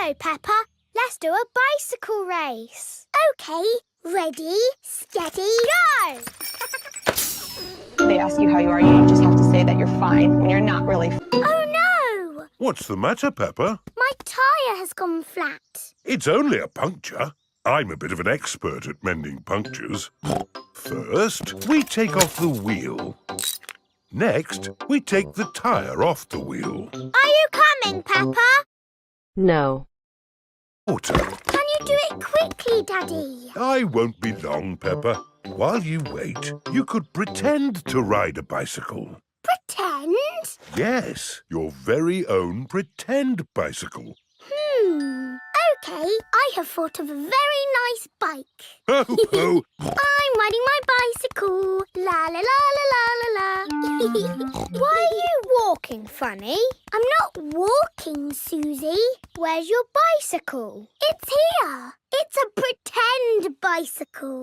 go, Peppa. Let's do a bicycle race. OK, ready, steady, go! They ask you how you are, you just have to say that you're fine when you're not really. Oh, no! What's the matter, Peppa? My tyre has gone flat. It's only a puncture. I'm a bit of an expert at mending punctures. First, we take off the wheel. Next, we take the tyre off the wheel. Are you coming, Peppa? No. Water. Can you do it quickly, Daddy? I won't be long, Peppa. While you wait, you could pretend to ride a bicycle. Pretend? Yes, your very own pretend bicycle. OK, I have thought of a very nice bike. Ho, ho! I'm riding my bicycle. La la la la la la la. Why are you walking funny? I'm not walking, Susie. Where's your bicycle? It's here. It's a pretend bicycle.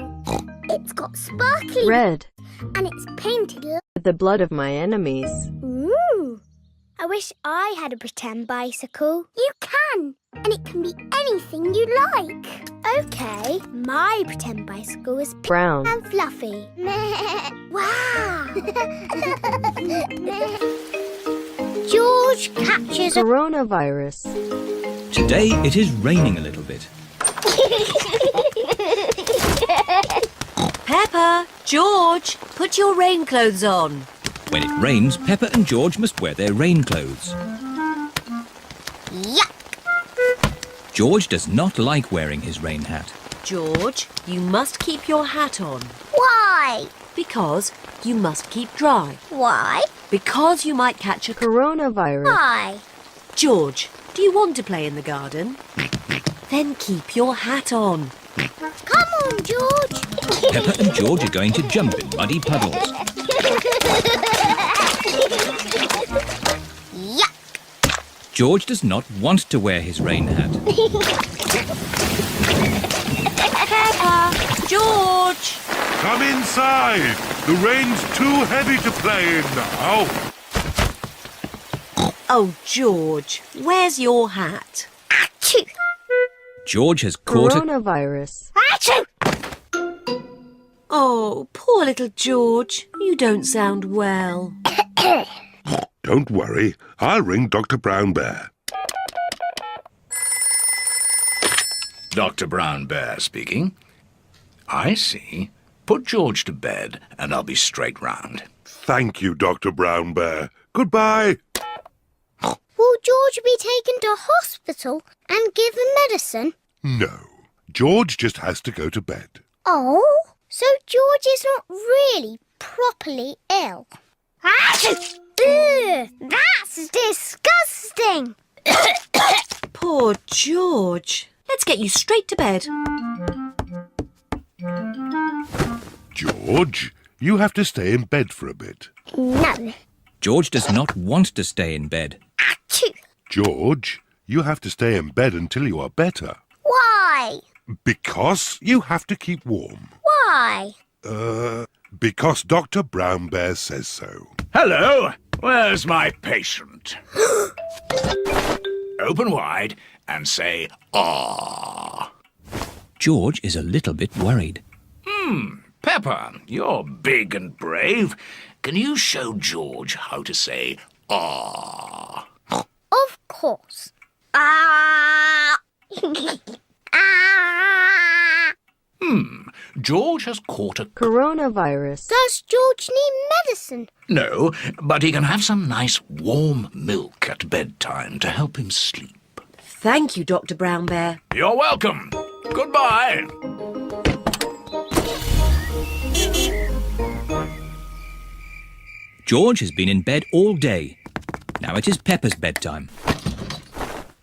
It's got sparkly Red. and it's painted. The blood of my enemies. Ooh. I wish I had a pretend bicycle. You can, and it can be anything you like. OK, my pretend bicycle is pink Brown. and fluffy. Wow! George catches a... Coronavirus. Today it is raining a little bit. Peppa, George, put your rain clothes on. When it rains, Peppa and George must wear their rain clothes. Yuck! George does not like wearing his rain hat. George, you must keep your hat on. Why? Because you must keep dry. Why? Because you might catch a... Coronavirus. Why? George, do you want to play in the garden? Then keep your hat on. Come on, George. Peppa and George are going to jump in muddy puddles. Yuck! George does not want to wear his rain hat. Peppa, George! Come inside. The rain's too heavy to play in now. Oh, George, where's your hat? Achoo! George has caught a... Coronavirus. Achoo! Oh, poor little George. You don't sound well. Don't worry. I'll ring Dr. Brown Bear. Dr. Brown Bear speaking. I see. Put George to bed and I'll be straight round. Thank you, Dr. Brown Bear. Goodbye. Will George be taken to hospital and given medicine? No. George just has to go to bed. Oh, so George is not really properly ill. Achoo! Ugh, that's disgusting. Poor George. Let's get you straight to bed. George, you have to stay in bed for a bit. No. George does not want to stay in bed. Achoo! George, you have to stay in bed until you are better. Why? Because you have to keep warm. Why? Because Dr. Brown Bear says so. Hello, where's my patient? Open wide and say, "Ah." George is a little bit worried. Peppa, you're big and brave. Can you show George how to say, "Ah"? Of course. Ah! Ah! George has caught a... Coronavirus. Does George need medicine? No, but he can have some nice warm milk at bedtime to help him sleep. Thank you, Dr. Brown Bear. You're welcome. Goodbye. George has been in bed all day. Now it is Peppa's bedtime.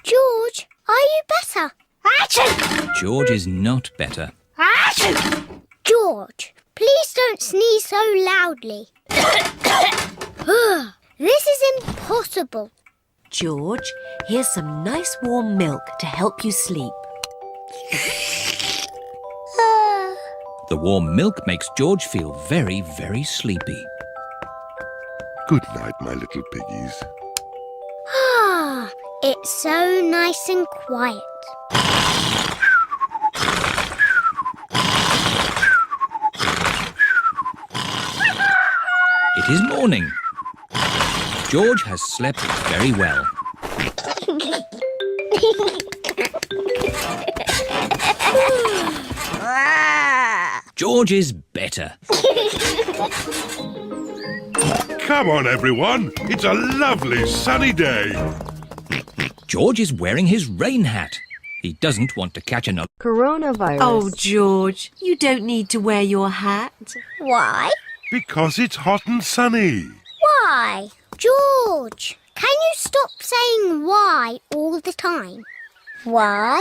George, are you better? Achoo! George is not better. Achoo! George, please don't sneeze so loudly. This is impossible. George, here's some nice warm milk to help you sleep. The warm milk makes George feel very, very sleepy. Good night, my little piggies. It's so nice and quiet. is morning. George has slept very well. George is better. Come on, everyone. It's a lovely sunny day. George is wearing his rain hat. He doesn't want to catch another. Coronavirus. Oh, George, you don't need to wear your hat. Why? Because it's hot and sunny. Why? George, can you stop saying why all the time? Why?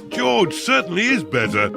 George certainly is better.